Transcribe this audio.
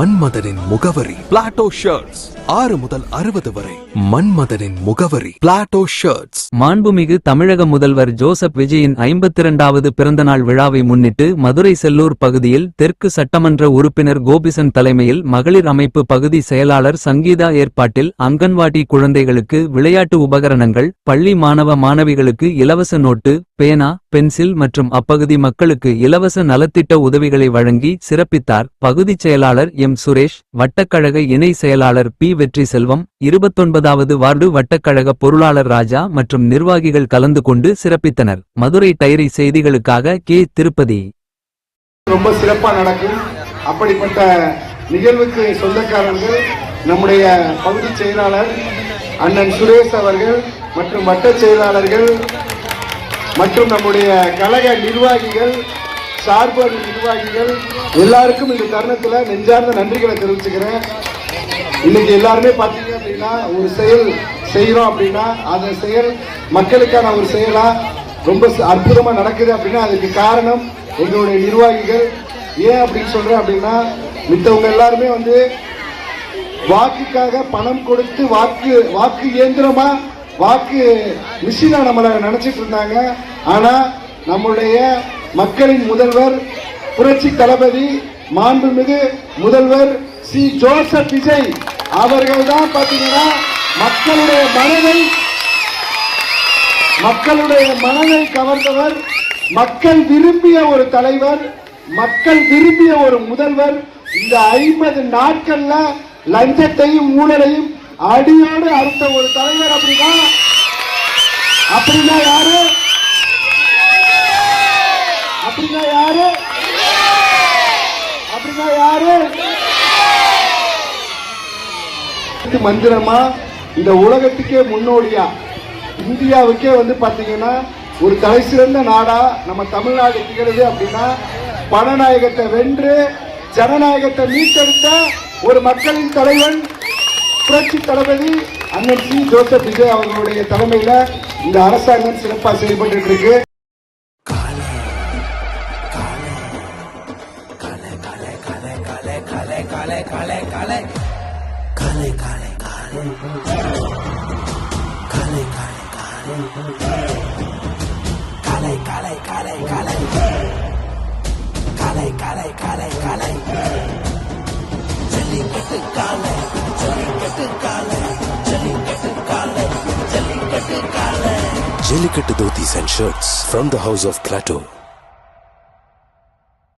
மன்மதனின் முகவரி Plato shirts. 6 முதல் 60 வரை. மன்மதனின் முகவரி பிளாட்டோ ஷர்ட்ஸ். மாண்புமிகு தமிழக முதல்வர் ஜோசப் விஜயின் 52வது பிறந்தநாள் விழாவை முன்னிட்டு மதுரை செல்லூர் பகுதியில் தெற்கு சட்டமன்ற உறுப்பினர் கோபிசன் தலைமையில் மகளிர் அமைப்பு பகுதி செயலாளர் சங்கீதா ஏற்பாட்டில் அங்கன்வாடி குழந்தைகளுக்கு விளையாட்டு உபகரணங்கள், பள்ளி மாணவ மாணவிகளுக்கு இலவச நோட்டு, பேனா, பென்சில் மற்றும் அப்பகுதி மக்களுக்கு இலவச நலத்திட்ட உதவிகளை வழங்கி சிறப்பித்தார். பகுதிச் செயலாளர் எம் சுரேஷ், வட்டக்கழக இணை செயலாளர் பி வெற்றி செல்வம், 29வது வார்டு வட்டக்கழக பொருளாளர் ராஜா மற்றும் நிர்வாகிகள் கலந்து கொண்டு சிறப்பித்தனர். மதுரை டைரி செய்திகளுக்காக கே. திருப்பதி. ரொம்ப சிறப்பா நடக்கும். அப்படிப்பட்ட நிகழ்வுக்கு சொந்தக்காரர்கள் நம்முடைய பகுதி செயலாளர் அண்ணன் சுரேஷ் அவர்கள் மற்றும் வட்ட செயலாளர்கள் மற்றும் நம்முடைய கழக நிர்வாகிகள், சார்பு நிர்வாகிகள் எல்லாருக்கும் இந்த தருணத்தில் நெஞ்சார்ந்த நன்றிகளை தெரிவிச்சுக்கிறேன். இன்னைக்கு எல்லாருமே பார்த்தீங்க அப்படின்னா ஒரு செயல் செய்யறோம் அப்படின்னா அந்த செயல் மக்களுக்கான ஒரு செயலா ரொம்ப அற்புதமா நடக்குது அப்படின்னா அதுக்கு காரணம் எங்களுடைய நிர்வாகிகள். ஏன் அப்படின்னு சொல்றேன் அப்படின்னா மித்தவங்க எல்லாருமே வந்து வாக்குக்காக பணம் கொடுத்து வாக்கு இயந்திரமா வாக்கு மிஷினா நம்மளை நினைச்சிட்டு இருந்தாங்க. ஆனா நம்முடைய மக்களின் முதல்வர் புரட்சி தளபதி மாண்புமிகு முதல்வர் சி. ஜோசப் விஜய் அவர்கள் தான் பாத்தீங்கன்னா மக்களுடைய மனதை கவர்ந்தவர், மக்கள் விரும்பிய ஒரு தலைவர், மக்கள் விரும்பிய ஒரு முதல்வர். இந்த 50 நாட்கள்ல லஞ்சத்தையும் ஊழலையும் அடியோடு அறுத்த ஒரு தலைவர். அப்படின்னா யாரு? மந்திரமா இந்த உலகத்துக்கே முன்னோடியா இந்தியாவுக்கே வந்து பாத்தீங்கன்னா ஒரு தலை சிறந்த நாடா நம்ம தமிழ்நாடு திகழ்கிறது. அப்படின்னா பணநாயகத்தை வென்று ஜனநாயகத்தை மீட்டெடுத்த ஒரு மக்களின் தலைவன் புரட்சி தளபதி அண்ணன் சி. ஜோசப் விஜய் அவர்களுடைய தலைமையில இந்த அரசாங்கம் சிறப்பாக செயல்பட்டு இருக்கு. Jellicate dhotis and shirts from the house of Plateau.